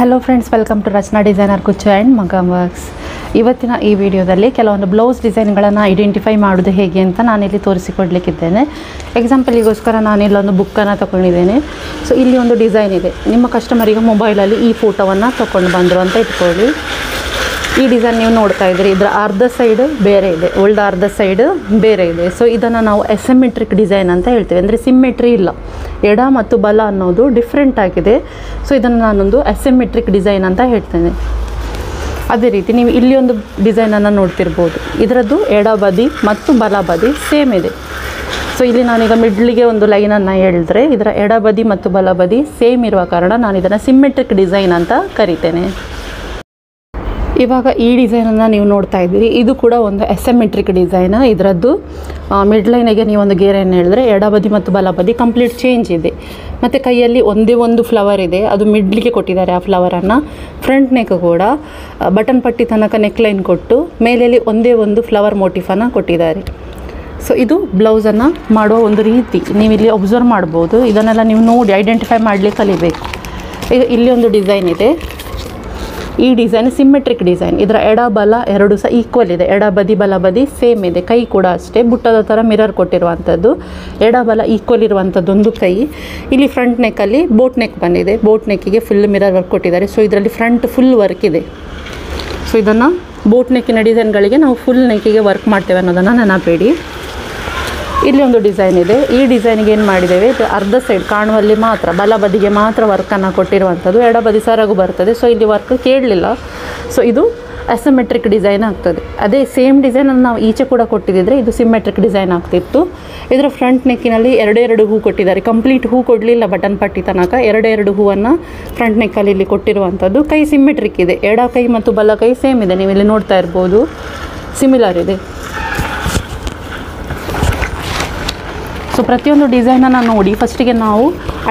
Hello friends, welcome to Rachana designer Kuchu and Maggam works. ಇವತ್ತಿನ ಈ ವಿಡಿಯೋದಲ್ಲಿ ಕೆಲವೊಂದು ಬ್ಲೌಸ್ ಡಿಸೈನ್ಗಳನ್ನು ಐಡೆಂಟಿಫೈ ಮಾಡೋದು ಹೇಗೆ ಅಂತ ನಾನಿಲ್ಲಿ ತೋರಿಸಿಕೊಡ್ಲಿಕ್ಕಿದ್ದೇನೆ. ಎಕ್ಸಾಂಪಲಿಗೋಸ್ಕರ ನಾನಿಲ್ಲೊಂದು ಬುಕ್ಕನ್ನು ತೊಗೊಂಡಿದ್ದೇನೆ. ಸೊ ಇಲ್ಲಿ ಒಂದು ಡಿಸೈನ್ ಇದೆ. ನಿಮ್ಮ ಕಸ್ಟಮರಿಗೆ ಮೊಬೈಲಲ್ಲಿ ಈ ಫೋಟೋವನ್ನು ತೊಗೊಂಡು ಬಂದರು ಅಂತ ಇಟ್ಕೊಳ್ಳಿ. ಈ ಡಿಸೈನ್ ನೀವು ನೋಡ್ತಾ ಇದ್ದೀರಿ, ಇದರ ಅರ್ಧ ಸೈಡ್ ಬೇರೆ ಇದೆ, ಉಳಿದ ಅರ್ಧ ಸೈಡ್ ಬೇರೆ ಇದೆ. ಸೊ ಇದನ್ನು ನಾವು ಎಸಿಮೆಟ್ರಿಕ್ ಡಿಸೈನ್ ಅಂತ ಹೇಳ್ತೇವೆ. ಅಂದರೆ ಸಿಮ್ಮೆಟ್ರಿ ಇಲ್ಲ, ಎಡ ಮತ್ತು ಬಲ ಅನ್ನೋದು ಡಿಫ್ರೆಂಟ್ ಆಗಿದೆ. ಸೊ ಇದನ್ನು ನಾನೊಂದು ಎಸಿಮೆಟ್ರಿಕ್ ಡಿಸೈನ್ ಅಂತ ಹೇಳ್ತೇನೆ. ಅದೇ ರೀತಿ ನೀವು ಇಲ್ಲಿ ಒಂದು ಡಿಸೈನನ್ನು ನೋಡ್ತಿರ್ಬೋದು. ಇದರದ್ದು ಎಡ ಬದಿ ಮತ್ತು ಬಲ ಬದಿ ಸೇಮ್ ಇದೆ. ಸೊ ಇಲ್ಲಿ ನಾನೀಗ ಮಿಡ್ಲಿಗೆ ಒಂದು ಲೈನನ್ನು ಹೇಳಿದ್ರೆ ಇದರ ಎಡ ಬದಿ ಮತ್ತು ಬಲ ಬದಿ ಸೇಮ್ ಇರುವ ಕಾರಣ ನಾನು ಇದನ್ನು ಸಿಮ್ಮೆಟ್ರಿಕ್ ಡಿಸೈನ್ ಅಂತ ಕರಿತೇನೆ. ಇವಾಗ ಈ ಡಿಸೈನನ್ನು ನೀವು ನೋಡ್ತಾ ಇದ್ದೀರಿ, ಇದು ಕೂಡ ಒಂದು ಎಸಿಮೆಟ್ರಿಕ್ ಡಿಸೈನ್. ಇದರದ್ದು ಮಿಡ್ ಲೈನಿಗೆ ನೀವು ಒಂದು ಗೆರೆಯನ್ನು ಹೇಳಿದ್ರೆ ಎಡಬದಿ ಮತ್ತು ಬಲಬದಿ ಕಂಪ್ಲೀಟ್ ಚೇಂಜ್ ಇದೆ. ಮತ್ತು ಕೈಯಲ್ಲಿ ಒಂದೇ ಒಂದು ಫ್ಲವರ್ ಇದೆ, ಅದು ಮಿಡ್ಲಿಗೆ ಕೊಟ್ಟಿದ್ದಾರೆ. ಆ ಫ್ಲವರನ್ನು ಫ್ರಂಟ್ ನೆಕ್ ಕೂಡ ಬಟನ್ ಪಟ್ಟಿ ತನಕ ನೆಕ್ ಲೈನ್ ಕೊಟ್ಟು ಮೇಲೆಯಲ್ಲಿ ಒಂದೇ ಒಂದು ಫ್ಲವರ್ ಮೋಟಿಫನ್ನು ಕೊಟ್ಟಿದ್ದಾರೆ. ಸೊ ಇದು ಬ್ಲೌಸನ್ನು ಮಾಡುವ ಒಂದು ರೀತಿ ನೀವಿಲ್ಲಿ ಒಬ್ಸರ್ವ್ ಮಾಡ್ಬೋದು. ಇದನ್ನೆಲ್ಲ ನೀವು ನೋಡಿ ಐಡೆಂಟಿಫೈ ಮಾಡಲಿಕ್ಕೆ ಕಲಿಬೇಕು. ಈಗ ಇಲ್ಲಿ ಒಂದು ಡಿಸೈನ್ ಇದೆ. ಈ ಡಿಸೈನ್ ಸಿಮ್ಮೆಟ್ರಿಕ್ ಡಿಸೈನ್. ಇದರ ಎಡ ಬಲ ಎರಡು ಸಹ ಈಕ್ವಲ್ ಇದೆ, ಎಡ ಬದಿ ಬಲ ಬದಿ ಸೇಮ್ ಇದೆ. ಕೈ ಕೂಡ ಅಷ್ಟೇ ಬುಟ್ಟದ ಥರ ಮಿರರ್ ಕೊಟ್ಟಿರುವಂಥದ್ದು, ಎಡ ಬಲ ಈಕ್ವಲ್ ಇರುವಂಥದ್ದೊಂದು ಕೈ. ಇಲ್ಲಿ ಫ್ರಂಟ್ ನೆಕ್ಕಲ್ಲಿ ಬೋಟ್ ನೆಕ್ ಬಂದಿದೆ, ಬೋಟ್ ನೆಕ್ಕಿಗೆ ಫುಲ್ ಮಿರರ್ ವರ್ಕ್ ಕೊಟ್ಟಿದ್ದಾರೆ. ಸೊ ಇದರಲ್ಲಿ ಫ್ರಂಟ್ ಫುಲ್ ವರ್ಕ್ ಇದೆ. ಸೊ ಇದನ್ನು ಬೋಟ್ ನೆಕ್ಕಿನ ಡಿಸೈನ್ಗಳಿಗೆ ನಾವು ಫುಲ್ ನೆಕ್ಕಿಗೆ ವರ್ಕ್ ಮಾಡ್ತೇವೆ ಅನ್ನೋದನ್ನು ನೆನಪೇಡಿ. ಇಲ್ಲಿ ಒಂದು ಡಿಸೈನ್ ಇದೆ. ಈ ಡಿಸೈನಿಗೆ ಏನು ಮಾಡಿದ್ದೇವೆ, ಇದು ಅರ್ಧ ಸೈಡ್ ಕಾಣುವಲ್ಲಿ ಮಾತ್ರ, ಬಲ ಬದಿಗೆ ಮಾತ್ರ ವರ್ಕನ್ನು ಕೊಟ್ಟಿರುವಂಥದ್ದು, ಎಡ ಬದಿ ಸರಗು ಬರ್ತದೆ. ಸೊ ಇಲ್ಲಿ ವರ್ಕ್ ಕೇಳಲಿಲ್ಲ. ಸೊ ಇದು ಅಸಿಮೆಟ್ರಿಕ್ ಡಿಸೈನ್ ಆಗ್ತದೆ. ಅದೇ ಸೇಮ್ ಡಿಸೈನನ್ನು ನಾವು ಈಚೆ ಕೂಡ ಕೊಟ್ಟಿದ್ದರೆ ಇದು ಸಿಮ್ಮೆಟ್ರಿಕ್ ಡಿಸೈನ್ ಆಗ್ತಿತ್ತು. ಇದರ ಫ್ರಂಟ್ ನೆಕ್ಕಿನಲ್ಲಿ ಎರಡೆರಡು ಹೂ ಕೊಟ್ಟಿದ್ದಾರೆ. ಕಂಪ್ಲೀಟ್ ಹೂ ಕೊಡಲಿಲ್ಲ ಬಟನ್ ಪಟ್ಟಿ ತನಕ, ಎರಡೆರಡು ಹೂವನ್ನು ಫ್ರಂಟ್ ನೆಕ್ಕಲ್ಲಿ ಇಲ್ಲಿ ಕೊಟ್ಟಿರುವಂಥದ್ದು. ಕೈ ಸಿಮ್ಮೆಟ್ರಿಕ್ ಇದೆ, ಎಡ ಕೈ ಮತ್ತು ಬಲ ಕೈ ಸೇಮ್ ಇದೆ. ನೀವು ಇಲ್ಲಿ ನೋಡ್ತಾ ಇರ್ಬೋದು, ಸಿಮಿಲರ್ ಇದೆ. ಸೊ ಪ್ರತಿಯೊಂದು ಡಿಸೈನನ್ನು ನೋಡಿ ಫಸ್ಟಿಗೆ ನಾವು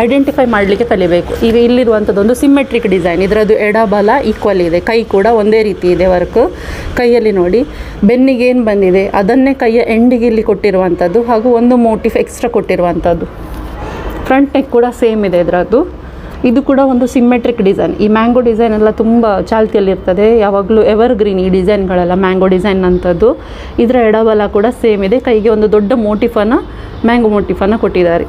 ಐಡೆಂಟಿಫೈ ಮಾಡಲಿಕ್ಕೆ ಕಲಿಬೇಕು. ಈಗ ಇಲ್ಲಿರುವಂಥದ್ದೊಂದು ಸಿಮ್ಮೆಟ್ರಿಕ್ ಡಿಸೈನ್. ಇದರದ್ದು ಎಡ ಬಲ ಈಕ್ವಲ್ ಇದೆ, ಕೈ ಕೂಡ ಒಂದೇ ರೀತಿ ಇದೆ ವರ್ಕ್. ಕೈಯಲ್ಲಿ ನೋಡಿ ಬೆನ್ನಿಗೆ ಏನು ಬಂದಿದೆ ಅದನ್ನೇ ಕೈಯ ಎಂಡಿಗೆ ಇಲ್ಲಿ ಕೊಟ್ಟಿರುವಂಥದ್ದು, ಹಾಗೂ ಒಂದು ಮೋಟಿಫ್ ಎಕ್ಸ್ಟ್ರಾ ಕೊಟ್ಟಿರುವಂಥದ್ದು. ಫ್ರಂಟ್ ನೆಕ್ ಕೂಡ ಸೇಮ್ ಇದೆ ಇದರದ್ದು. ಇದು ಕೂಡ ಒಂದು ಸಿಮ್ಮೆಟ್ರಿಕ್ ಡಿಸೈನ್. ಈ ಮ್ಯಾಂಗೋ ಡಿಸೈನ್ ಎಲ್ಲ ತುಂಬ ಚಾಲ್ತಿಯಲ್ಲಿರ್ತದೆ, ಯಾವಾಗಲೂ ಎವರ್ ಗ್ರೀನ್ ಈ ಡಿಸೈನ್ಗಳೆಲ್ಲ, ಮ್ಯಾಂಗೋ ಡಿಸೈನ್ ಅಂಥದ್ದು. ಇದರ ಎಡಬಲ ಕೂಡ ಸೇಮ್ ಇದೆ. ಕೈಗೆ ಒಂದು ದೊಡ್ಡ ಮೋಟಿಫನ್ನು, ಮ್ಯಾಂಗೋ ಮೋಟಿಫನ್ನು ಕೊಟ್ಟಿದ್ದಾರೆ.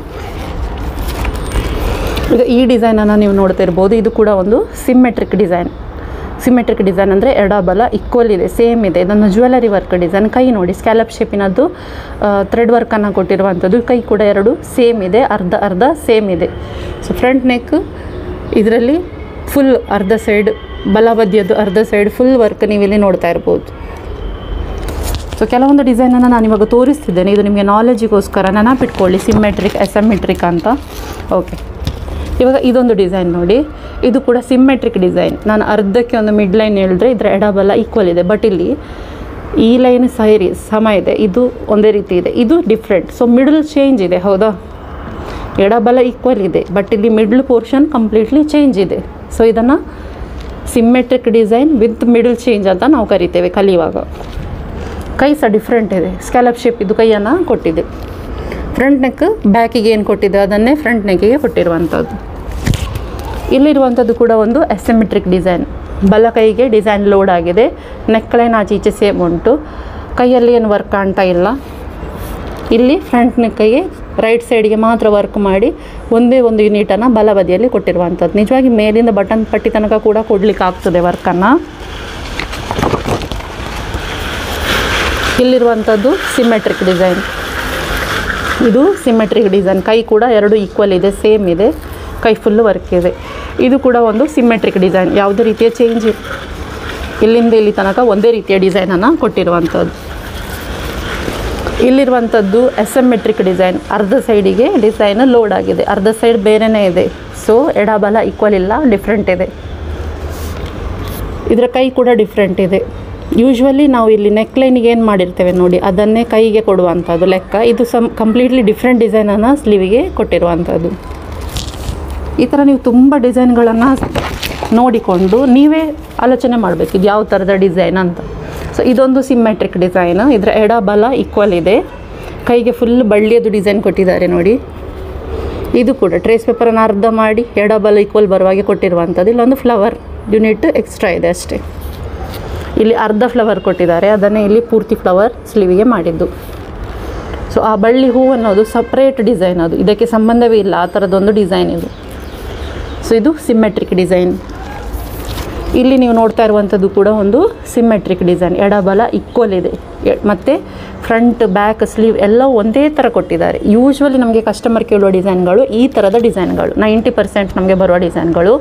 ಈಗ ಈ ಡಿಸೈನನ್ನು ನೀವು ನೋಡ್ತಾ ಇರ್ಬೋದು. ಇದು ಕೂಡ ಒಂದು ಸಿಮ್ಮೆಟ್ರಿಕ್ ಡಿಸೈನ್. ಸಿಮ್ಮೆಟ್ರಿಕ್ ಡಿಸೈನ್ ಅಂದರೆ ಎಡ ಬಲ ಈಕ್ವಲ್ ಇದೆ, ಸೇಮ್ ಇದೆ. ಇದನ್ನು ಜ್ಯುವೆಲರಿ ವರ್ಕ್ ಡಿಸೈನ್. ಕೈ ನೋಡಿ ಸ್ಕ್ಯಾಲಪ್ ಶೇಪಿನದ್ದು ಥ್ರೆಡ್ ವರ್ಕನ್ನು ಕೊಟ್ಟಿರುವಂಥದ್ದು. ಕೈ ಕೂಡ ಎರಡು ಸೇಮ್ ಇದೆ, ಅರ್ಧ ಅರ್ಧ ಸೇಮ್ ಇದೆ. ಸೊ ಫ್ರಂಟ್ ನೆಕ್ ಇದರಲ್ಲಿ ಫುಲ್ ಅರ್ಧ ಸೈಡ್, ಬಲ ಬದಿಯದ್ದು ಅರ್ಧ ಸೈಡ್ ಫುಲ್ ವರ್ಕ್ ನೀವಿಲ್ಲಿ ನೋಡ್ತಾ ಇರ್ಬೋದು. ಸೊ ಕೆಲವೊಂದು ಡಿಸೈನನ್ನು ನಾನು ಇವಾಗ ತೋರಿಸ್ತಿದ್ದೇನೆ, ಇದು ನಿಮಗೆ ನಾಲೆಜಿಗೋಸ್ಕರ ನೆನಪಿಟ್ಕೊಳ್ಳಿ, ಸಿಮ್ಮೆಟ್ರಿಕ್ ಎಸಿಮೆಟ್ರಿಕ್ ಅಂತ. ಓಕೆ, ಇವಾಗ ಇದೊಂದು ಡಿಸೈನ್ ನೋಡಿ. ಇದು ಕೂಡ ಸಿಮ್ಮೆಟ್ರಿಕ್ ಡಿಸೈನ್. ನಾನು ಅರ್ಧಕ್ಕೆ ಒಂದು ಮಿಡ್ ಲೈನ್ ಹೇಳಿದ್ರೆ ಇದರ ಎಡಬಲ ಈಕ್ವಲ್ ಇದೆ, ಬಟ್ ಇಲ್ಲಿ ಈ ಲೈನ್ ಸಮ ಇದೆ, ಇದು ಒಂದೇ ರೀತಿ ಇದೆ, ಇದು ಡಿಫ್ರೆಂಟ್. ಸೊ ಮಿಡಲ್ ಚೇಂಜ್ ಇದೆ, ಹೌದಾ? ಎಡಬಲ ಈಕ್ವಲ್ ಇದೆ, ಬಟ್ ಇಲ್ಲಿ ಮಿಡ್ಲ್ ಪೋರ್ಷನ್ ಕಂಪ್ಲೀಟ್ಲಿ ಚೇಂಜ್ ಇದೆ. ಸೊ ಇದನ್ನು symmetric design with middle change ಅಂತ ನಾವು ಕರಿತೇವೆ ಕಲಿಯುವಾಗ. ಕೈ ಸಹ ಡಿಫ್ರೆಂಟ್ ಇದೆ, ಸ್ಕ್ಯಾಲಪ್ ಶೇಪ್ ಇದು ಕೈಯನ್ನು ಕೊಟ್ಟಿದೆ. ಫ್ರಂಟ್ ನೆಕ್ ಬ್ಯಾಕಿಗೆ ಏನು ಕೊಟ್ಟಿದೆ ಅದನ್ನೇ ಫ್ರಂಟ್ ನೆಕ್ಕಿಗೆ ಕೊಟ್ಟಿರುವಂಥದ್ದು. ಇಲ್ಲಿರುವಂಥದ್ದು ಕೂಡ ಒಂದು ಎಸಿಮೆಟ್ರಿಕ್ ಡಿಸೈನ್. ಬಲ ಕೈಗೆ ಡಿಸೈನ್ ಲೋಡ್ ಆಗಿದೆ, ನೆಕ್ ಲೈನ್ ಆಚೆ ಈಚೆ ಸೇಮ್ ಉಂಟು. ಕೈಯಲ್ಲಿ ಏನು ವರ್ಕ್ ಕಾಣ್ತಾ ಇಲ್ಲ. ಇಲ್ಲಿ ಫ್ರಂಟ್ ನೆಕ್ಕಿಗೆ ರೈಟ್ ಸೈಡ್ಗೆ ಮಾತ್ರ ವರ್ಕ್ ಮಾಡಿ ಒಂದೇ ಒಂದು ಯೂನಿಟನ್ನು ಬಲ ಬದಿಯಲ್ಲಿ ಕೊಟ್ಟಿರುವಂಥದ್ದು. ನಿಜವಾಗಿ ಮೇಲಿಂದ ಬಟನ್ ಪಟ್ಟಿ ತನಕ ಕೂಡ ಕೊಡಲಿಕ್ಕೆ ಆಗ್ತದೆ ವರ್ಕನ್ನು. ಇಲ್ಲಿರುವಂಥದ್ದು ಸಿಮ್ಮೆಟ್ರಿಕ್ ಡಿಸೈನ್. ಇದು ಸಿಮ್ಮೆಟ್ರಿಕ್ ಡಿಸೈನ್. ಕೈ ಕೂಡ ಎರಡು ಈಕ್ವಲ್ ಇದೆ, ಸೇಮ್ ಇದೆ, ಕೈ ಫುಲ್ಲು ವರ್ಕ್ ಇದೆ. ಇದು ಕೂಡ ಒಂದು ಸಿಮ್ಮೆಟ್ರಿಕ್ ಡಿಸೈನ್. ಯಾವುದೇ ರೀತಿಯ ಚೇಂಜ್, ಇಲ್ಲಿಂದ ಇಲ್ಲಿ ತನಕ ಒಂದೇ ರೀತಿಯ ಡಿಸೈನನ್ನು ಕೊಟ್ಟಿರುವಂಥದ್ದು. ಇಲ್ಲಿರುವಂಥದ್ದು ಎಸಿಮೆಟ್ರಿಕ್ ಡಿಸೈನ್. ಅರ್ಧ ಸೈಡಿಗೆ ಡಿಸೈನ್ ಲೋಡ್ ಆಗಿದೆ, ಅರ್ಧ ಸೈಡ್ ಬೇರೆಯೇ ಇದೆ. ಸೊ ಎಡಬಲ ಈಕ್ವಲ್ ಇಲ್ಲ, ಡಿಫ್ರೆಂಟ್ ಇದೆ. ಇದರ ಕೈ ಕೂಡ ಡಿಫ್ರೆಂಟ್ ಇದೆ. ಯೂಶ್ವಲಿ ನಾವು ಇಲ್ಲಿ ನೆಕ್ ಲೈನಿಗೆ ಏನು ಮಾಡಿರ್ತೇವೆ ನೋಡಿ ಅದನ್ನೇ ಕೈಗೆ ಕೊಡುವಂಥದ್ದು ಲೆಕ್ಕ. ಇದು ಕಂಪ್ಲೀಟ್ಲಿ ಡಿಫ್ರೆಂಟ್ ಡಿಸೈನನ್ನು ಸ್ಲೀವಿಗೆ ಕೊಟ್ಟಿರುವಂಥದ್ದು. ಈ ಥರ ನೀವು ತುಂಬ ಡಿಸೈನ್ಗಳನ್ನು ನೋಡಿಕೊಂಡು ನೀವೇ ಆಲೋಚನೆ ಮಾಡಬೇಕು ಇದು ಯಾವ ಥರದ ಡಿಸೈನ್ ಅಂತ. ಸೊ ಇದೊಂದು ಸಿಮ್ಮೆಟ್ರಿಕ್ ಡಿಸೈನ್. ಇದರ ಎಡ ಬಲ ಈಕ್ವಲ್ ಇದೆ. ಕೈಗೆ ಫುಲ್ ಬಳ್ಳಿಯದು ಡಿಸೈನ್ ಕೊಟ್ಟಿದ್ದಾರೆ ನೋಡಿ. ಇದು ಕೂಡ ಟ್ರೇಸ್ ಪೇಪರನ್ನು ಅರ್ಧ ಮಾಡಿ ಎಡ ಬಲ ಈಕ್ವಲ್ ಬರುವಾಗೆ ಕೊಟ್ಟಿರುವಂಥದ್ದು. ಇಲ್ಲೊಂದು ಫ್ಲವರ್ ಯೂನಿಟ್ ಎಕ್ಸ್ಟ್ರಾ ಇದೆ ಅಷ್ಟೇ. ಇಲ್ಲಿ ಅರ್ಧ ಫ್ಲವರ್ ಕೊಟ್ಟಿದ್ದಾರೆ, ಅದನ್ನೇ ಇಲ್ಲಿ ಪೂರ್ತಿ ಫ್ಲವರ್ ಸ್ಲೀವಿಗೆ ಮಾಡಿದ್ದು. ಸೊ ಆ ಬಳ್ಳಿ ಹೂ ಅನ್ನೋದು ಸಪ್ರೇಟ್ ಡಿಸೈನ್, ಅದು ಇದಕ್ಕೆ ಸಂಬಂಧವೇ ಇಲ್ಲ, ಆ ಥರದೊಂದು ಡಿಸೈನ್ ಇದು. ಸೊ ಇದು ಸಿಮ್ಮೆಟ್ರಿಕ್ ಡಿಸೈನ್. ಇಲ್ಲಿ ನೀವು ನೋಡ್ತಾ ಇರುವಂಥದ್ದು ಕೂಡ ಒಂದು ಸಿಮ್ಮೆಟ್ರಿಕ್ ಡಿಸೈನ್, ಎಡ ಬಲ ಈಕ್ವಲ್ ಇದೆ ಮತ್ತು ಫ್ರಂಟ್ ಬ್ಯಾಕ್ ಸ್ಲೀವ್ ಎಲ್ಲ ಒಂದೇ ಥರ ಕೊಟ್ಟಿದ್ದಾರೆ. ಯೂಶ್ವಲಿ ನಮಗೆ ಕಸ್ಟಮರ್ ಕೇಳುವ ಡಿಸೈನ್ಗಳು ಈ ಥರದ ಡಿಸೈನ್ಗಳು, 90% ನಮಗೆ ಬರುವ ಡಿಸೈನ್ಗಳು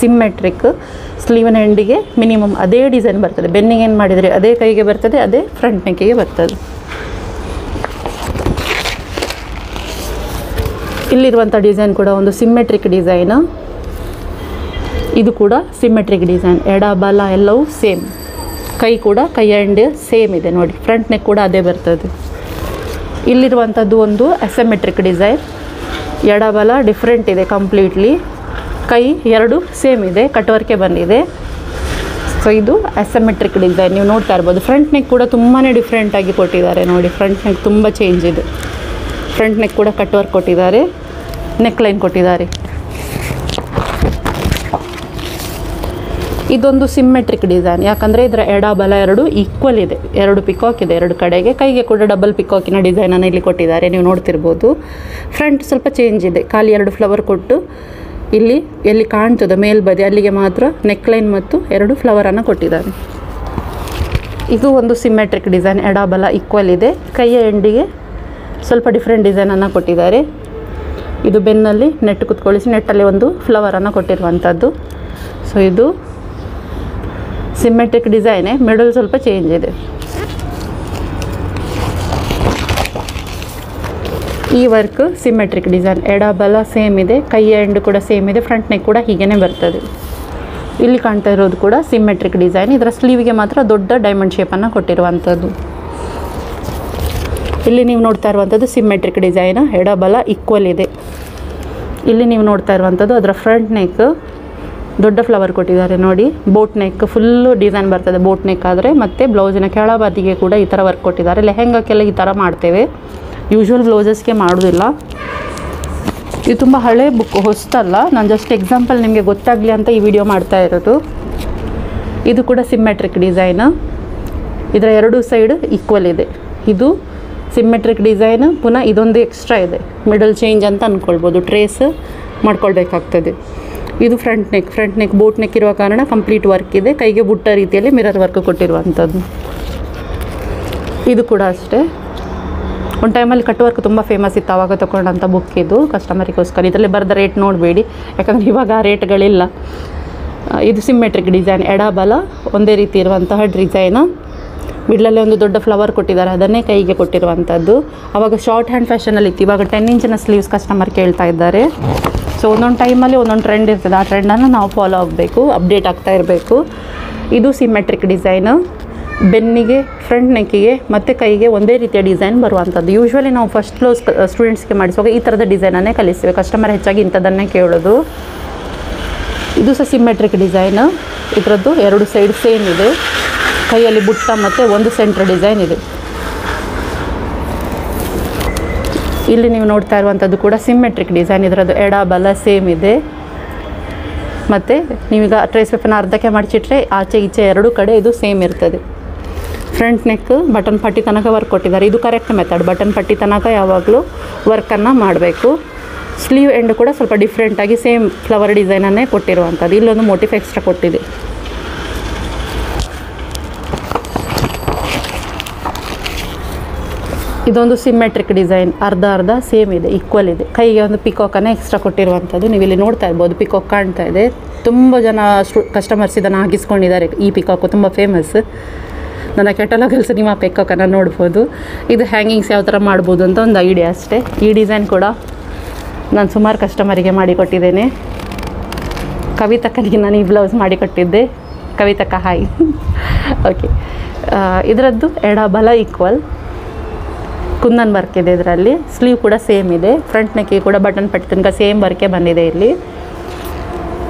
ಸಿಮ್ಮೆಟ್ರಿಕ್. ಸ್ಲೀವಿನ ಎಂಡಿಗೆ ಮಿನಿಮಮ್ ಅದೇ ಡಿಸೈನ್ ಬರ್ತದೆ, ಬೆನ್ನಿಗೆ ಏನು ಮಾಡಿದರೆ ಅದೇ ಕೈಗೆ ಬರ್ತದೆ, ಅದೇ ಫ್ರಂಟ್ ನೆಕ್ಕಿಗೆ ಬರ್ತದೆ. ಇಲ್ಲಿರುವಂಥ ಡಿಸೈನ್ ಕೂಡ ಒಂದು ಸಿಮ್ಮೆಟ್ರಿಕ್ ಡಿಸೈನ್. ಇದು ಕೂಡ ಸಿಮ್ಮೆಟ್ರಿಕ್ ಡಿಸೈನ್, ಎಡ ಬಲ ಎಲ್ಲವೂ ಸೇಮ್. ಕೈ ಕೂಡ ಕೈ ಎಂಡ್ ಸೇಮ್ ಇದೆ ನೋಡಿ, ಫ್ರಂಟ್ ನೆಕ್ ಕೂಡ ಅದೇ ಬರ್ತದೆ. ಇಲ್ಲಿರುವಂಥದ್ದು ಒಂದು ಅಸಿಮೆಟ್ರಿಕ್ ಡಿಸೈನ್, ಎಡ ಬಲ ಡಿಫ್ರೆಂಟ್ ಇದೆ ಕಂಪ್ಲೀಟ್ಲಿ, ಕೈ ಎರಡು ಸೇಮ್ ಇದೆ, ಕಟ್ವರ್ಕೆ ಬಂದಿದೆ. ಸೊ ಇದು ಅಸಿಮೆಟ್ರಿಕ್ ಡಿಸೈನ್ ನೀವು ನೋಡ್ತಾ ಇರ್ಬೋದು. ಫ್ರಂಟ್ ನೆಕ್ ಕೂಡ ತುಂಬಾ ಡಿಫ್ರೆಂಟಾಗಿ ಕೊಟ್ಟಿದ್ದಾರೆ ನೋಡಿ, ಫ್ರಂಟ್ ನೆಕ್ ತುಂಬ ಚೇಂಜ್ ಇದೆ. ಫ್ರಂಟ್ ನೆಕ್ ಕೂಡ ಕಟ್ವರ್ಕ್ ಕೊಟ್ಟಿದ್ದಾರೆ, ನೆಕ್ ಲೈನ್ ಕೊಟ್ಟಿದ್ದಾರೆ. ಇದೊಂದು ಸಿಮ್ಮೆಟ್ರಿಕ್ ಡಿಸೈನ್, ಯಾಕಂದರೆ ಇದರ ಎಡ ಬಲ ಎರಡು ಈಕ್ವಲ್ ಇದೆ, ಎರಡು ಪಿಕಾಕ್ ಇದೆ ಎರಡು ಕಡೆಗೆ. ಕೈಗೆ ಕೂಡ ಡಬಲ್ ಪಿಕಾಕಿನ ಡಿಸೈನನ್ನು ಇಲ್ಲಿ ಕೊಟ್ಟಿದ್ದಾರೆ, ನೀವು ನೋಡ್ತಿರ್ಬೋದು. ಫ್ರಂಟ್ ಸ್ವಲ್ಪ ಚೇಂಜ್ ಇದೆ, ಖಾಲಿ ಎರಡು ಫ್ಲವರ್ ಕೊಟ್ಟು ಇಲ್ಲಿ ಎಲ್ಲಿ ಕಾಣ್ತದೆ ಮೇಲ್ಬದಿ ಅಲ್ಲಿಗೆ ಮಾತ್ರ ನೆಕ್ ಲೈನ್ ಮತ್ತು ಎರಡು ಫ್ಲವರನ್ನು ಕೊಟ್ಟಿದ್ದಾರೆ. ಇದು ಒಂದು ಸಿಮ್ಮೆಟ್ರಿಕ್ ಡಿಸೈನ್, ಎಡ ಬಲ ಈಕ್ವಲ್ ಇದೆ, ಕೈಯ ಎಂಡಿಗೆ ಸ್ವಲ್ಪ ಡಿಫ್ರೆಂಟ್ ಡಿಸೈನನ್ನು ಕೊಟ್ಟಿದ್ದಾರೆ. ಇದು ಬೆನ್ನಲ್ಲಿ ನೆಟ್ ಕುತ್ಕೊಳಿಸಿ ನೆಟ್ಟಲ್ಲಿ ಒಂದು ಫ್ಲವರನ್ನು ಕೊಟ್ಟಿರುವಂಥದ್ದು. ಸೊ ಇದು ಸಿಮ್ಮೆಟ್ರಿಕ್ ಡಿಸೈನೇ, ಮಿಡಲ್ ಸ್ವಲ್ಪ ಚೇಂಜ್ ಇದೆ. ಈ ವರ್ಕ್ ಸಿಮ್ಮೆಟ್ರಿಕ್ ಡಿಸೈನ್, ಎಡ ಬಲ ಸೇಮ್ ಇದೆ, ಕೈಯ ಎಂಡ್ ಕೂಡ ಸೇಮ್ ಇದೆ, ಫ್ರಂಟ್ ನೆಕ್ ಕೂಡ ಹೀಗೇ ಬರ್ತದೆ. ಇಲ್ಲಿ ಕಾಣ್ತಾ ಇರೋದು ಕೂಡ ಸಿಮ್ಮೆಟ್ರಿಕ್ ಡಿಸೈನ್, ಇದರ ಸ್ಲೀವಿಗೆ ಮಾತ್ರ ದೊಡ್ಡ ಡೈಮಂಡ್ ಶೇಪನ್ನು ಕೊಟ್ಟಿರುವಂಥದ್ದು. ಇಲ್ಲಿ ನೀವು ನೋಡ್ತಾ ಇರುವಂಥದ್ದು ಸಿಮ್ಮೆಟ್ರಿಕ್ ಡಿಸೈನ್, ಎಡ ಬಲ ಈಕ್ವಲ್ ಇದೆ. ಇಲ್ಲಿ ನೀವು ನೋಡ್ತಾ ಇರುವಂಥದ್ದು ಅದರ ಫ್ರಂಟ್ ನೆಕ್ ದೊಡ್ಡ ಫ್ಲವರ್ ಕೊಟ್ಟಿದ್ದಾರೆ ನೋಡಿ, ಬೋಟ್ ನೆಕ್ ಫುಲ್ಲು ಡಿಸೈನ್ ಬರ್ತದೆ ಬೋಟ್ ನೆಕ್ ಆದರೆ. ಮತ್ತು ಬ್ಲೌಸಿನ ಕೆಳಬದಿಗೆ ಕೂಡ ಈ ಥರ ವರ್ಕ್ ಕೊಟ್ಟಿದ್ದಾರೆ. ಲೆಹೆಂಗಕ್ಕೆಲ್ಲ ಈ ಥರ ಮಾಡ್ತೇವೆ, ಯೂಶ್ವಲ್ ಬ್ಲೌಸಸ್ಗೆ ಮಾಡೋದಿಲ್ಲ. ಇದು ತುಂಬ ಹಳೆ ಬುಕ್, ಹೊಸ್ತಲ್ಲ, ನಾನು ಜಸ್ಟ್ ಎಕ್ಸಾಂಪಲ್ ನಿಮಗೆ ಗೊತ್ತಾಗಲಿ ಅಂತ ಈ ವಿಡಿಯೋ ಮಾಡ್ತಾ ಇರೋದು. ಇದು ಕೂಡ ಸಿಮ್ಮೆಟ್ರಿಕ್ ಡಿಸೈನ್, ಇದರ ಎರಡು ಸೈಡ್ ಈಕ್ವಲ್ ಇದೆ. ಇದು ಸಿಮ್ಮೆಟ್ರಿಕ್ ಡಿಸೈನ್, ಪುನಃ ಇದೊಂದು ಎಕ್ಸ್ಟ್ರಾ ಇದೆ, ಮಿಡಲ್ ಚೇಂಜ್ ಅಂತ ಅಂದ್ಕೊಳ್ಬೋದು, ಟ್ರೇಸ್ ಮಾಡ್ಕೊಳ್ಬೇಕಾಗ್ತದೆ. ಇದು ಫ್ರಂಟ್ ನೆಕ್ ಬೋಟ್ ನೆಕ್ ಇರುವ ಕಾರಣ ಕಂಪ್ಲೀಟ್ ವರ್ಕ್ ಇದೆ, ಕೈಗೆ ಬುಟ್ಟ ರೀತಿಯಲ್ಲಿ ಮಿರರ್ ವರ್ಕ್ ಕೊಟ್ಟಿರುವಂಥದ್ದು. ಇದು ಕೂಡ ಅಷ್ಟೇ, ಒಂದು ಟೈಮಲ್ಲಿ ಕಟ್ ವರ್ಕ್ ತುಂಬ ಫೇಮಸ್ ಇತ್ತು, ಆವಾಗ ತೊಗೊಂಡಂಥ ಬುಕ್ ಇದು ಕಸ್ಟಮರಿಗೋಸ್ಕರ. ಇದರಲ್ಲಿ ಬರೆದ ರೇಟ್ ನೋಡಬೇಡಿ, ಯಾಕಂದರೆ ಇವಾಗ ಆ ರೇಟ್ಗಳಿಲ್ಲ. ಇದು ಸಿಮ್ಮೆಟ್ರಿಕ್ ಡಿಸೈನ್, ಎಡ ಬಲ ಒಂದೇ ರೀತಿ ಇರುವಂತಹ ಡಿಸೈನು. ಮಿಡ್ಲಲ್ಲಿ ಒಂದು ದೊಡ್ಡ ಫ್ಲವರ್ ಕೊಟ್ಟಿದ್ದಾರೆ, ಅದನ್ನೇ ಕೈಗೆ ಕೊಟ್ಟಿರುವಂಥದ್ದು. ಆವಾಗ ಶಾರ್ಟ್ ಹ್ಯಾಂಡ್ ಫ್ಯಾಷನಲ್ಲಿ ಇತ್ತು, ಇವಾಗ 10 ಇಂಚಿನ ಸ್ಲೀವ್ಸ್ ಕಸ್ಟಮರ್ ಕೇಳ್ತಾ ಇದ್ದಾರೆ. ಸೊ ಒಂದೊಂದು ಟೈಮಲ್ಲಿ ಒಂದೊಂದು ಟ್ರೆಂಡ್ ಇರ್ತದೆ, ಆ ಟ್ರೆಂಡನ್ನು ನಾವು ಫಾಲೋ ಆಗಬೇಕು, ಅಪ್ಡೇಟ್ ಆಗ್ತಾ ಇರಬೇಕು. ಇದು ಸಿಮ್ಮೆಟ್ರಿಕ್ ಡಿಸೈನು, ಬೆನ್ನಿಗೆ ಫ್ರಂಟ್ ನೆಕ್ಕಿಗೆ ಮತ್ತು ಕೈಗೆ ಒಂದೇ ರೀತಿಯ ಡಿಸೈನ್ ಬರುವಂಥದ್ದು. ಯೂಶ್ವಲಿ ನಾವು ಫಸ್ಟ್ ಬ್ಲೌಸ್ ಸ್ಟೂಡೆಂಟ್ಸ್ಗೆ ಮಾಡಿಸುವಾಗ ಈ ಥರದ ಡಿಸೈನನ್ನೇ ಕಲಿಸ್ತೇವೆ, ಕಸ್ಟಮರ್ ಹೆಚ್ಚಾಗಿ ಇಂಥದ್ದನ್ನೇ ಕೇಳೋದು. ಇದು ಸಹ ಸಿಮ್ಮೆಟ್ರಿಕ್ ಡಿಸೈನು, ಇದರದ್ದು ಎರಡು ಸೈಡ್ ಸೇಮ್ ಇದೆ, ಕೈಯಲ್ಲಿ ಬುಟ್ಟ ಮತ್ತು ಒಂದು ಸೆಂಟ್ರ್ ಡಿಸೈನ್ ಇದೆ. ಇಲ್ಲಿ ನೀವು ನೋಡ್ತಾ ಇರುವಂಥದ್ದು ಕೂಡ ಸಿಮ್ಮೆಟ್ರಿಕ್ ಡಿಸೈನ್, ಇದರದ್ದು ಎಡ ಬಲ ಸೇಮ್ ಇದೆ. ಮತ್ತು ನೀವೀಗ ಟ್ರೇಸ್ ಪೇಪರ್ನ ಅರ್ಧಕ್ಕೆ ಮಡಚಿಟ್ರೆ ಆಚೆ ಈಚೆ ಎರಡು ಕಡೆ ಇದು ಸೇಮ್ ಇರ್ತದೆ. ಫ್ರಂಟ್ ನೆಕ್ ಬಟನ್ ಪಟ್ಟಿ ತನಕ ವರ್ಕ್ ಕೊಟ್ಟಿದ್ದಾರೆ, ಇದು ಕರೆಕ್ಟ್ ಮೆಥಡ್, ಬಟನ್ ಪಟ್ಟಿ ತನಕ ಯಾವಾಗಲೂ ವರ್ಕನ್ನು ಮಾಡಬೇಕು. ಸ್ಲೀವ್ ಎಂಡ್ ಕೂಡ ಸ್ವಲ್ಪ ಡಿಫ್ರೆಂಟಾಗಿ ಸೇಮ್ ಫ್ಲವರ್ ಡಿಸೈನನ್ನೇ ಕೊಟ್ಟಿರುವಂಥದ್ದು, ಇಲ್ಲೊಂದು ಮೋಟಿಫ್ ಎಕ್ಸ್ಟ್ರಾ ಕೊಟ್ಟಿದೆ. ಇದೊಂದು ಸಿಮ್ಮೆಟ್ರಿಕ್ ಡಿಸೈನ್, ಅರ್ಧ ಸೇಮ್ ಇದೆ, ಈಕ್ವಲ್ ಇದೆ. ಕೈಗೆ ಒಂದು ಪಿಕಾಕನ್ನು ಎಕ್ಸ್ಟ್ರಾ ಕೊಟ್ಟಿರುವಂಥದ್ದು, ನೀವು ಇಲ್ಲಿ ನೋಡ್ತಾ ಇರ್ಬೋದು, ಪಿಕಾಕ್ ಕಾಣ್ತಾ ಇದೆ. ತುಂಬ ಜನ ಕಸ್ಟಮರ್ಸ್ ಇದನ್ನು ಹಾಕಿಸ್ಕೊಂಡಿದ್ದಾರೆ, ಈ ಪಿಕಾಕು ತುಂಬ ಫೇಮಸ್. ನನ್ನ ಕೆಟಲಾಗಲ್ಸ್ ನೀವು ಆ ಪಿಕಾಕನ್ನು ನೋಡ್ಬೋದು. ಇದು ಹ್ಯಾಂಗಿಂಗ್ಸ್ ಯಾವ ಥರ ಮಾಡ್ಬೋದು ಅಂತ ಒಂದು ಐಡಿಯಾ ಅಷ್ಟೇ. ಈ ಡಿಸೈನ್ ಕೂಡ ನಾನು ಸುಮಾರು ಕಸ್ಟಮರಿಗೆ ಮಾಡಿಕೊಟ್ಟಿದ್ದೇನೆ. ಕವಿತಕ್ಕನಿಗೆ ನಾನು ಈ ಬ್ಲೌಸ್ ಮಾಡಿಕೊಟ್ಟಿದ್ದೆ, ಕವಿತಕ್ಕ ಹಾಯ್. ಓಕೆ, ಇದರದ್ದು ಎಡ ಬಲ ಈಕ್ವಲ್, ಕುಂದನ್ ವರ್ಕ್ ಇದೆ ಇದರಲ್ಲಿ. ಸ್ಲೀವ್ ಕೂಡ ಸೇಮ್ ಇದೆ, ಫ್ರಂಟ್ ನೆಕ್ಕಿಗೆ ಕೂಡ ಬಟನ್ ಪಟ್ಟಿ ತನಕ ಸೇಮ್ ವರ್ಕೇ ಬಂದಿದೆ ಇಲ್ಲಿ.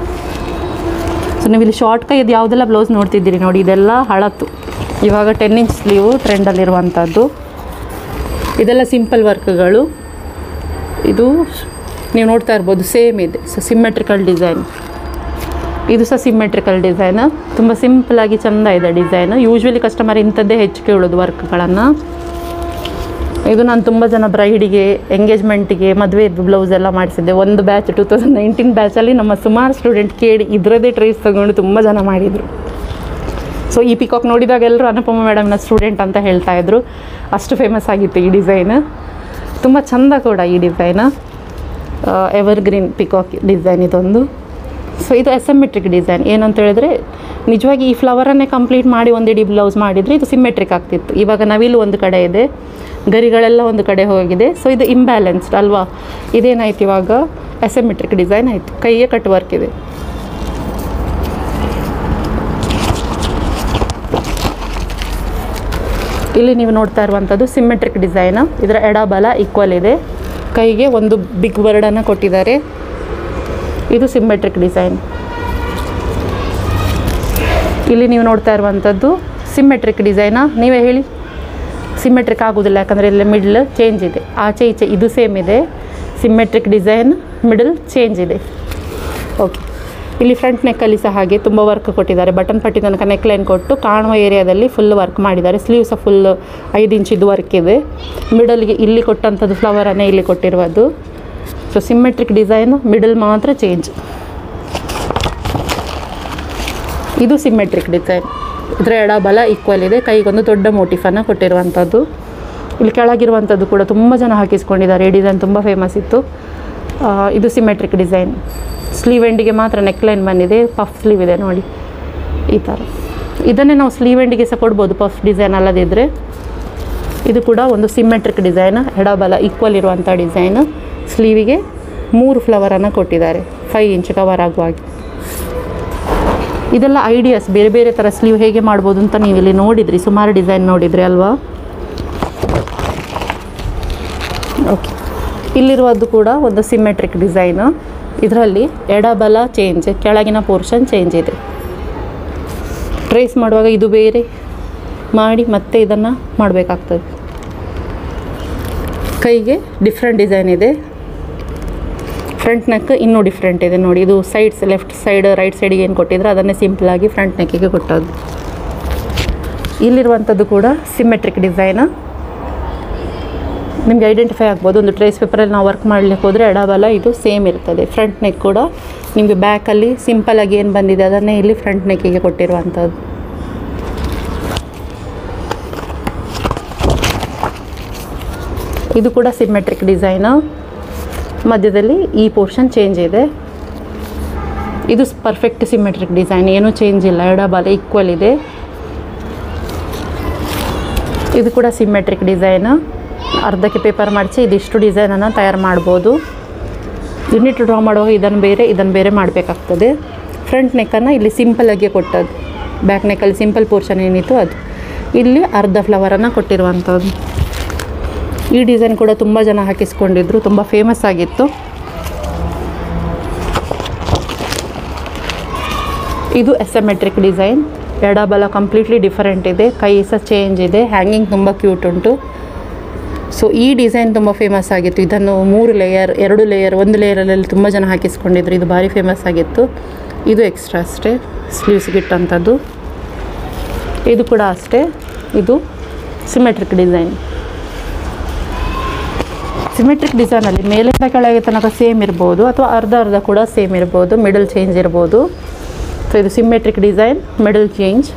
ಸೊ ನೀವು ಇಲ್ಲಿ ಶಾರ್ಟ್ ಕೈ ಇದು ಯಾವುದೆಲ್ಲ ಬ್ಲೌಸ್ ನೋಡ್ತಿದ್ದೀರಿ ನೋಡಿ, ಇದೆಲ್ಲ ಹಳತ್ತು. ಇವಾಗ 10 ಇಂಚ್ ಸ್ಲೀವು ಟ್ರೆಂಡಲ್ಲಿರುವಂಥದ್ದು. ಇದೆಲ್ಲ ಸಿಂಪಲ್ ವರ್ಕ್ಗಳು. ಇದು ನೀವು ನೋಡ್ತಾ ಇರ್ಬೋದು ಸೇಮ್ ಇದೆ. ಸೊ ಸಿಮ್ಮೆಟ್ರಿಕಲ್ ಡಿಸೈನ್, ಇದು ಸಹ ಸಿಮ್ಮೆಟ್ರಿಕಲ್ ಡಿಸೈನ್. ತುಂಬ ಸಿಂಪಲಾಗಿ ಚೆಂದ ಇದೆ ಡಿಸೈನ್. ಯೂಶ್ವಲಿ ಕಸ್ಟಮರ್ ಇಂಥದ್ದೇ ಹೆಚ್ಚು ಕೇಳೋದು ವರ್ಕ್ಗಳನ್ನು. ಇದು ನಾನು ತುಂಬ ಜನ ಬ್ರೈಡಿಗೆ, ಎಂಗೇಜ್ಮೆಂಟಿಗೆ, ಮದುವೆದು ಬ್ಲೌಸ್ ಎಲ್ಲ ಮಾಡಿಸಿದ್ದೆ. ಒಂದು ಬ್ಯಾಚ್ 2019 ಬ್ಯಾಚಲ್ಲಿ ನಮ್ಮ ಸುಮಾರು ಸ್ಟೂಡೆಂಟ್ ಕೇಳಿ ಇದರದ್ದೇ ಟ್ರೇಸ್ ತೊಗೊಂಡು ತುಂಬ ಜನ ಮಾಡಿದರು. ಸೊ ಈ ಪಿಕಾಕ್ ನೋಡಿದಾಗ ಎಲ್ಲರೂ ಅನುಪಮ ಮೇಡಮ್ನ ಸ್ಟೂಡೆಂಟ್ ಅಂತ ಹೇಳ್ತಾಯಿದ್ರು, ಅಷ್ಟು ಫೇಮಸ್ ಆಗಿತ್ತು ಈ ಡಿಸೈನ್. ತುಂಬ ಚೆಂದ ಕೂಡ ಈ ಡಿಸೈನ್, ಎವರ್ಗ್ರೀನ್ ಪಿಕಾಕ್ ಡಿಸೈನ್ ಇದೊಂದು. ಸೊ ಇದು ಅಸಿಮೆಟ್ರಿಕ್ ಡಿಸೈನ್. ಏನಂತ ಹೇಳಿದ್ರೆ ನಿಜವಾಗಿ ಈ ಫ್ಲವರನ್ನೇ ಕಂಪ್ಲೀಟ್ ಮಾಡಿ ಒಂದಿಡೀ ಬ್ಲೌಸ್ ಮಾಡಿದರೆ ಇದು ಸಿಮ್ಮೆಟ್ರಿಕ್ ಆಗ್ತಿತ್ತು. ಇವಾಗ ನವಿಲು ಒಂದು ಕಡೆ ಇದೆ, ಗರಿಗಳೆಲ್ಲ ಒಂದು ಕಡೆ ಹೋಗಿದೆ. ಸೊ ಇದು ಇಂಬ್ಯಾಲೆನ್ಸ್ಡ್ ಅಲ್ವಾ. ಇದೇನಾಯ್ತು ಇವಾಗ ಅಸಿಮೆಟ್ರಿಕ್ ಡಿಸೈನ್ ಆಯಿತು. ಕೈಗೆ ಕಟ್ ವರ್ಕ್ ಇದೆ. ಇಲ್ಲಿ ನೀವು ನೋಡ್ತಾ ಇರುವಂಥದ್ದು ಸಿಮ್ಮೆಟ್ರಿಕ್ ಡಿಸೈನ್. ಇದರ ಎಡಬಲ ಈಕ್ವಲ್ ಇದೆ. ಕೈಗೆ ಒಂದು ಬಿಗ್ ವರ್ಡನ್ನು ಕೊಟ್ಟಿದ್ದಾರೆ. ಇದು ಸಿಮ್ಮೆಟ್ರಿಕ್ ಡಿಸೈನ್. ಇಲ್ಲಿ ನೀವು ನೋಡ್ತಾ ಇರುವಂಥದ್ದು ಸಿಮ್ಮೆಟ್ರಿಕ್ ಡಿಸೈನಾ? ನೀವೇ ಹೇಳಿ. ಸಿಮ್ಮೆಟ್ರಿಕ್ ಆಗೋದಿಲ್ಲ, ಯಾಕಂದರೆ ಇಲ್ಲಿ ಮಿಡ್ಲ್ ಚೇಂಜ್ ಇದೆ, ಆಚೆ ಈಚೆ ಇದು ಸೇಮ್ ಇದೆ. ಸಿಮ್ಮೆಟ್ರಿಕ್ ಡಿಸೈನ್, ಮಿಡಲ್ ಚೇಂಜ್ ಇದೆ. ಓಕೆ, ಇಲ್ಲಿ ಫ್ರಂಟ್ ನೆಕ್ಕಲ್ಲಿ ಸಹ ಹಾಗೆ ತುಂಬ ವರ್ಕ್ ಕೊಟ್ಟಿದ್ದಾರೆ. ಬಟನ್ ಪಟ್ಟಿ ತನಕ ನೆಕ್ಲೈನ್ ಕೊಟ್ಟು ಕಾಣುವ ಏರಿಯಾದಲ್ಲಿ ಫುಲ್ ವರ್ಕ್ ಮಾಡಿದ್ದಾರೆ. ಸ್ಲೀವ್ ಸಹ ಫುಲ್ 5 ಇಂಚಿದ್ದು ವರ್ಕ್ ಇದೆ. ಮಿಡಲ್ಗೆ ಇಲ್ಲಿ ಕೊಟ್ಟಂಥದ್ದು ಫ್ಲವರನ್ನೇ ಇಲ್ಲಿ ಕೊಟ್ಟಿರುವುದು. ಸೊ ಸಿಮ್ಮೆಟ್ರಿಕ್ ಡಿಸೈನು, ಮಿಡಲ್ ಮಾತ್ರ ಚೇಂಜ್. ಇದು ಸಿಮ್ಮೆಟ್ರಿಕ್ ಡಿಸೈನ್. ಇದರ ಎಡಬಲ ಈಕ್ವಲ್ ಇದೆ. ಕೈಗೊಂದು ದೊಡ್ಡ ಮೋಟಿಫನ್ನು ಕೊಟ್ಟಿರುವಂಥದ್ದು. ಇಲ್ಲಿ ಕೆಳಗಿರುವಂಥದ್ದು ಕೂಡ ತುಂಬ ಜನ ಹಾಕಿಸ್ಕೊಂಡಿದ್ದಾರೆ. ಈ ಡಿಸೈನ್ ತುಂಬ ಫೇಮಸ್ ಇತ್ತು. ಇದು ಸಿಮ್ಮೆಟ್ರಿಕ್ ಡಿಸೈನ್. ಸ್ಲೀವ್ ಎಂಡಿಗೆ ಮಾತ್ರ ನೆಕ್ಲೈನ್ ಬಂದಿದೆ. ಪಫ್ ಸ್ಲೀವ್ ಇದೆ ನೋಡಿ ಈ ಥರ. ಇದನ್ನೇ ನಾವು ಸ್ಲೀವ್ ಎಂಡಿಗೆ ಸಹ ಕೊಡ್ಬೋದು, ಪಫ್ ಡಿಸೈನ್ ಅಲ್ಲದಿದ್ದರೆ. ಇದು ಕೂಡ ಒಂದು ಸಿಮ್ಮೆಟ್ರಿಕ್ ಡಿಸೈನ್, ಎಡಬಲ ಈಕ್ವಲ್ ಇರುವಂಥ ಡಿಸೈನ್. ಸ್ಲೀವಿಗೆ 3 ಫ್ಲವರನ್ನು ಕೊಟ್ಟಿದ್ದಾರೆ, 5 ಇಂಚ್ ಕವರ್ ಆಗುವ ಹಾಗೆ. ಇದೆಲ್ಲ ಐಡಿಯಾಸ್, ಬೇರೆ ಬೇರೆ ಥರ ಸ್ಲೀವ್ ಹೇಗೆ ಮಾಡ್ಬೋದು ಅಂತ ನೀವು ಇಲ್ಲಿ ನೋಡಿದ್ರಿ, ಸುಮಾರು ಡಿಸೈನ್ ನೋಡಿದ್ರಿ ಅಲ್ವಾ. ಓಕೆ, ಇಲ್ಲಿರುವುದು ಕೂಡ ಒಂದು ಸಿಮ್ಮೆಟ್ರಿಕ್ ಡಿಸೈನು. ಇದರಲ್ಲಿ ಎಡಬಲ ಚೇಂಜ್, ಕೆಳಗಿನ ಪೋರ್ಷನ್ ಚೇಂಜ್ ಇದೆ. ಟ್ರೇಸ್ ಮಾಡುವಾಗ ಇದು ಬೇರೆ ಮಾಡಿ ಮತ್ತೆ ಇದನ್ನು ಮಾಡಬೇಕಾಗ್ತದೆ. ಕೈಗೆ ಡಿಫ್ರೆಂಟ್ ಡಿಸೈನ್ ಇದೆ. ಫ್ರಂಟ್ ನೆಕ್ ಇನ್ನೂ ಡಿಫ್ರೆಂಟ್ ಇದೆ ನೋಡಿ. ಇದು ಸೈಡ್ಸ್, ಲೆಫ್ಟ್ ಸೈಡ್ ರೈಟ್ ಸೈಡಿಗೆ ಏನು ಕೊಟ್ಟಿದ್ರೆ ಅದನ್ನೇ ಸಿಂಪಲಾಗಿ ಫ್ರಂಟ್ ನೆಕ್ಕಿಗೆ ಕೊಟ್ಟದ್ದು. ಇಲ್ಲಿರುವಂಥದ್ದು ಕೂಡ ಸಿಮ್ಮೆಟ್ರಿಕ್ ಡಿಸೈನು. ನಿಮಗೆ ಐಡೆಂಟಿಫೈ ಆಗ್ಬೋದು. ಒಂದು ಟ್ರೇಸ್ ಪೇಪರಲ್ಲಿ ನಾವು ವರ್ಕ್ ಮಾಡಲಿಕ್ಕೆ ಹೋದರೆ ಎಡಬಲ ಇದು ಸೇಮ್ ಇರ್ತದೆ. ಫ್ರಂಟ್ ನೆಕ್ ಕೂಡ ನಿಮಗೆ ಬ್ಯಾಕಲ್ಲಿ ಸಿಂಪಲಾಗಿ ಏನು ಬಂದಿದೆ ಅದನ್ನೇ ಇಲ್ಲಿ ಫ್ರಂಟ್ ನೆಕ್ಕಿಗೆ ಕೊಟ್ಟಿರುವಂಥದ್ದು. ಇದು ಕೂಡ ಸಿಮ್ಮೆಟ್ರಿಕ್ ಡಿಸೈನು. ಮಧ್ಯದಲ್ಲಿ ಈ ಪೋರ್ಷನ್ ಚೇಂಜ್ ಇದೆ. ಇದು ಪರ್ಫೆಕ್ಟ್ ಸಿಮ್ಮೆಟ್ರಿಕ್ ಡಿಸೈನ್, ಏನೂ ಚೇಂಜ್ ಇಲ್ಲ. ಎಡಬಲ ಈಕ್ವಲ್ ಇದೆ. ಇದು ಕೂಡ ಸಿಮ್ಮೆಟ್ರಿಕ್ ಡಿಸೈನು. ಅರ್ಧಕ್ಕೆ ಪೇಪರ್ ಮಾಡಿಸಿ ಇದಿಷ್ಟು ಡಿಸೈನನ್ನು ತಯಾರು ಮಾಡ್ಬೋದು. ಯೂನಿಟ್ ಡ್ರಾ ಮಾಡುವಾಗ ಇದನ್ನು ಬೇರೆ ಮಾಡಬೇಕಾಗ್ತದೆ. ಫ್ರಂಟ್ ನೆಕ್ಕನ್ನು ಇಲ್ಲಿ ಸಿಂಪಲಾಗಿ ಕೊಟ್ಟದ್ದು. ಬ್ಯಾಕ್ ನೆಕ್ಕಲ್ಲಿ ಸಿಂಪಲ್ ಪೋರ್ಷನ್ ಏನಿತ್ತು ಅದು. ಇಲ್ಲಿ ಅರ್ಧ ಫ್ಲವರನ್ನು ಕೊಟ್ಟಿರುವಂಥದ್ದು. ಈ ಡಿಸೈನ್ ಕೂಡ ತುಂಬ ಜನ ಹಾಕಿಸ್ಕೊಂಡಿದ್ರು, ತುಂಬ ಫೇಮಸ್ ಆಗಿತ್ತು. ಇದು ಅಸಿಮೆಟ್ರಿಕ್ ಡಿಸೈನ್. ಎಡಬಲ ಕಂಪ್ಲೀಟ್ಲಿ ಡಿಫರೆಂಟ್ ಇದೆ. ಕೈ ಸಹ ಚೇಂಜ್ ಇದೆ. ಹ್ಯಾಂಗಿಂಗ್ ತುಂಬ ಕ್ಯೂಟ್ ಉಂಟು. ಸೊ ಈ ಡಿಸೈನ್ ತುಂಬ ಫೇಮಸ್ ಆಗಿತ್ತು. ಇದನ್ನು 3 ಲೇಯರ್, 2 ಲೇಯರ್, 1 ಲೇಯರಲ್ಲಿ ತುಂಬ ಜನ ಹಾಕಿಸ್ಕೊಂಡಿದ್ರು. ಇದು ಭಾರಿ ಫೇಮಸ್ ಆಗಿತ್ತು. ಇದು ಎಕ್ಸ್ಟ್ರಾ ಅಷ್ಟೇ, ಸ್ಲೀವ್ಸ್ಗೆ ಇಟ್ಟಂಥದ್ದು. ಇದು ಕೂಡ ಅಷ್ಟೇ. ಇದು ಸಿಮೆಟ್ರಿಕ್ ಡಿಸೈನ್. ಸಿಮೆಟ್ರಿಕ್ ಡಿಸೈನಲ್ಲಿ ಮೇಲಿಂದ ಕೆಳಗೆ ತನಕ ಸೇಮ್ ಇರ್ಬೋದು, ಅಥವಾ ಅರ್ಧ ಕೂಡ ಸೇಮ್ ಇರ್ಬೋದು. ಮಿಡಲ್ ಚೇಂಜ್ ಇರ್ಬೋದು. ಸೊ ಇದು ಸಿಮೆಟ್ರಿಕ್ ಡಿಸೈನ್, ಮಿಡಲ್ ಚೇಂಜ್.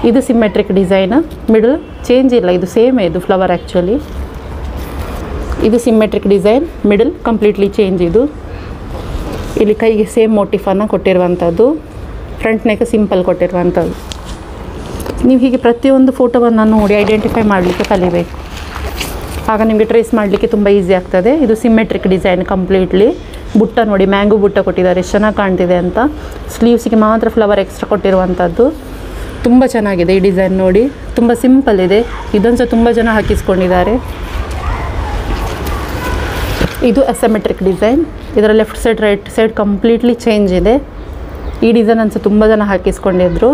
ಇದು ಸಿಮೆಟ್ರಿಕ್ ಡಿಸೈನ್, ಮಿಡಲ್ ಚೇಂಜ್ ಇಲ್ಲ, ಇದು ಸೇಮೇ. ಇದು ಫ್ಲವರ್ ಆ್ಯಕ್ಚುಲಿ. ಇದು symmetric design, middle completely change. ಇದು ಇಲ್ಲಿ ಕೈಗೆ ಸೇಮ್ ಮೋಟಿಫನ್ನು ಕೊಟ್ಟಿರುವಂಥದ್ದು. ಫ್ರಂಟ್ ನೆಕ್ ಸಿಂಪಲ್ ಕೊಟ್ಟಿರುವಂಥದ್ದು. ನೀವು ಹೀಗೆ ಪ್ರತಿಯೊಂದು ಫೋಟೋವನ್ನು ನೋಡಿ ಐಡೆಂಟಿಫೈ ಮಾಡಲಿಕ್ಕೆ ಕಲಿಬೇಕು. ಆಗ ನಿಮಗೆ ಟ್ರೇಸ್ ಮಾಡಲಿಕ್ಕೆ ತುಂಬ ಈಸಿ ಆಗ್ತದೆ. ಇದು ಸಿಮೆಟ್ರಿಕ್ ಡಿಸೈನ್ ಕಂಪ್ಲೀಟ್ಲಿ. ಬುಟ್ಟ ನೋಡಿ, ಮ್ಯಾಂಗೋ ಬುಟ್ಟ ಕೊಟ್ಟಿದ್ದಾರೆ, ಎಷ್ಟು ಚೆನ್ನಾಗಿ ಕಾಣ್ತಿದೆ ಅಂತ. ಸ್ಲೀವ್ಸಿಗೆ ಮಾತ್ರ ಫ್ಲವರ್ ಎಕ್ಸ್ಟ್ರಾ ಕೊಟ್ಟಿರುವಂಥದ್ದು. ತುಂಬ ಚೆನ್ನಾಗಿದೆ ಈ ಡಿಸೈನ್ ನೋಡಿ. ತುಂಬ ಸಿಂಪಲ್ ಇದೆ. ಇದನ್ನು ಸಹ ತುಂಬ ಜನ ಹಾಕಿಸ್ಕೊಂಡಿದ್ದಾರೆ. ಇದು ಅಸಿಮೆಟ್ರಿಕ್ ಡಿಸೈನ್. ಇದರ left side right side completely change ಇದೆ. ಈ ಡಿಸೈನ್ ಅನ್ಸು ತುಂಬ ಜನ ಹಾಕಿಸ್ಕೊಂಡಿದ್ರು.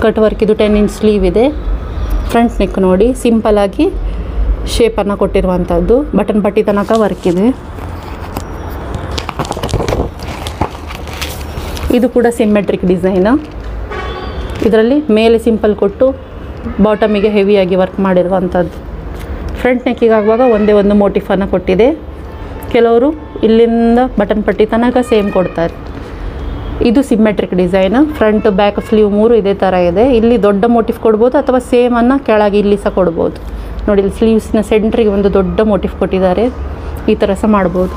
Cut work. ಇದು 10 ಇಂಚ್ ಸ್ಲೀವ್ ಇದೆ. ಫ್ರಂಟ್ ನೆಕ್ ನೋಡಿ, ಸಿಂಪಲಾಗಿ ಶೇಪನ್ನು ಕೊಟ್ಟಿರುವಂಥದ್ದು. ಬಟನ್ ಪಟ್ಟಿ ತನಕ ವರ್ಕ್ ಇದೆ. ಇದು ಕೂಡ ಸಿಮ್ಮೆಟ್ರಿಕ್ ಡಿಸೈನು. ಇದರಲ್ಲಿ ಮೇಲೆ ಸಿಂಪಲ್ ಕೊಟ್ಟು ಬಾಟಮಿಗೆ ಹೆವಿಯಾಗಿ ವರ್ಕ್ ಮಾಡಿರುವಂಥದ್ದು. ಫ್ರಂಟ್ ನೆಕ್ಕಿಗೆ ಆಗುವಾಗ ಒಂದೇ ಒಂದು ಮೋಟಿಫನ್ನು ಕೊಟ್ಟಿದೆ. ಕೆಲವರು ಇಲ್ಲಿಂದ ಬಟನ್ ಪಟ್ಟಿ ತನಕ ಸೇಮ್ ಕೊಡ್ತಾರೆ. ಇದು symmetric design. Front back sleeve 3 ಇದೇ ಥರ ಇದೆ. ಇಲ್ಲಿ ದೊಡ್ಡ ಮೋಟಿಫ್ ಕೊಡ್ಬೋದು ಅಥವಾ ಸೇಮನ್ನು ಕೆಳಗೆ ಇಲ್ಲಿ ಸಹ ಕೊಡ್ಬೋದು. ನೋಡಿ, ಇಲ್ಲಿ ಸ್ಲೀವ್ಸ್ನ ಸೆಂಟ್ರಿಗೆ ಒಂದು ದೊಡ್ಡ ಮೋಟಿಫ್ ಕೊಟ್ಟಿದ್ದಾರೆ. ಈ ಥರ ಸಹ ಮಾಡ್ಬೋದು.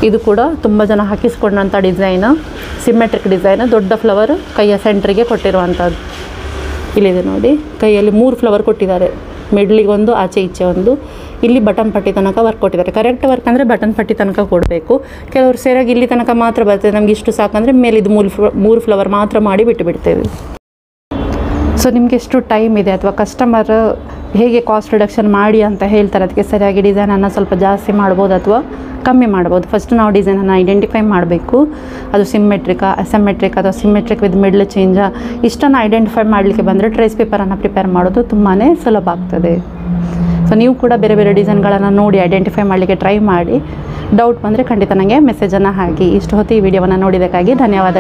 ಇದು ಕೂಡ ತುಂಬ ಜನ ಹಾಕಿಸ್ಕೊಂಡಂಥ ಡಿಸೈನು, ಸಿಮ್ಮೆಟ್ರಿಕ್ ಡಿಸೈನು. ದೊಡ್ಡ ಫ್ಲವರ್ ಕೈಯ ಸೆಂಟ್ರಿಗೆ ಕೊಟ್ಟಿರುವಂಥದ್ದು. ಇಲ್ಲಿದೆ ನೋಡಿ, ಕೈಯಲ್ಲಿ 3 ಫ್ಲವರ್ ಕೊಟ್ಟಿದ್ದಾರೆ. ಮಿಡ್ಲಿಗೆ ಒಂದು, ಆಚೆ ಈಚೆ ಒಂದು. ಇಲ್ಲಿ ಬಟನ್ ಪಟ್ಟಿ ತನಕ ವರ್ಕ್ ಕೊಟ್ಟಿದ್ದಾರೆ. ಕರೆಕ್ಟ್ ವರ್ಕ್ ಅಂದರೆ ಬಟನ್ ಪಟ್ಟಿ ತನಕ ಕೊಡಬೇಕು. ಕೆಲವರು ಸೆರಗಿ ಇಲ್ಲಿ ತನಕ ಮಾತ್ರ ಬರ್ತದೆ, ನಮ್ಗೆ ಇಷ್ಟು ಸಾಕಂದರೆ ಮೇಲೆ ಇದು 3 ಫ್ಲವರ್ ಮಾತ್ರ ಮಾಡಿ ಬಿಟ್ಟು ಬಿಡ್ತೇವೆ. ಸೊ ನಿಮಗೆ ಎಷ್ಟು ಟೈಮ್ ಇದೆ ಅಥವಾ ಕಸ್ಟಮರ್ ಹೇಗೆ ಕಾಸ್ಟ್ ರಿಡಕ್ಷನ್ ಮಾಡಿ ಅಂತ ಹೇಳ್ತಾರೆ, ಅದಕ್ಕೆ ಸರಿಯಾಗಿ ಡಿಸೈನನ್ನು ಸ್ವಲ್ಪ ಜಾಸ್ತಿ ಮಾಡ್ಬೋದು ಅಥವಾ ಕಮ್ಮಿ ಮಾಡ್ಬೋದು. ಫಸ್ಟ್ ನಾವು ಡಿಸೈನನ್ನು ಐಡೆಂಟಿಫೈ ಮಾಡಬೇಕು. ಅದು ಸಿಮ್ಮೆಟ್ರಿಕಾ, ಅಸಿಮೆಟ್ರಿಕ್ ಅಥವಾ ಸಿಮ್ಮೆಟ್ರಿಕ್ ವಿತ್ ಮಿಡ್ಲ್ ಚೇಂಜಾ, ಇಷ್ಟನ್ನು ಐಡೆಂಟಿಫೈ ಮಾಡಲಿಕ್ಕೆ ಬಂದರೆ ಟ್ರೇಸ್ ಪೇಪರನ್ನು ಪ್ರಿಪೇರ್ ಮಾಡೋದು ತುಂಬಾ ಸುಲಭ ಆಗ್ತದೆ. ಸೊ ನೀವು ಕೂಡ ಬೇರೆ ಬೇರೆ ಡಿಸೈನ್ಗಳನ್ನು ನೋಡಿ ಐಡೆಂಟಿಫೈ ಮಾಡಲಿಕ್ಕೆ ಟ್ರೈ ಮಾಡಿ. ಡೌಟ್ ಬಂದರೆ ಖಂಡಿತ ನನಗೆ ಮೆಸೇಜನ್ನು ಹಾಕಿ. ಇಷ್ಟು ಹೊತ್ತು ಈ ವಿಡಿಯೋವನ್ನು ನೋಡಿದ್ದಕ್ಕಾಗಿ ಧನ್ಯವಾದ.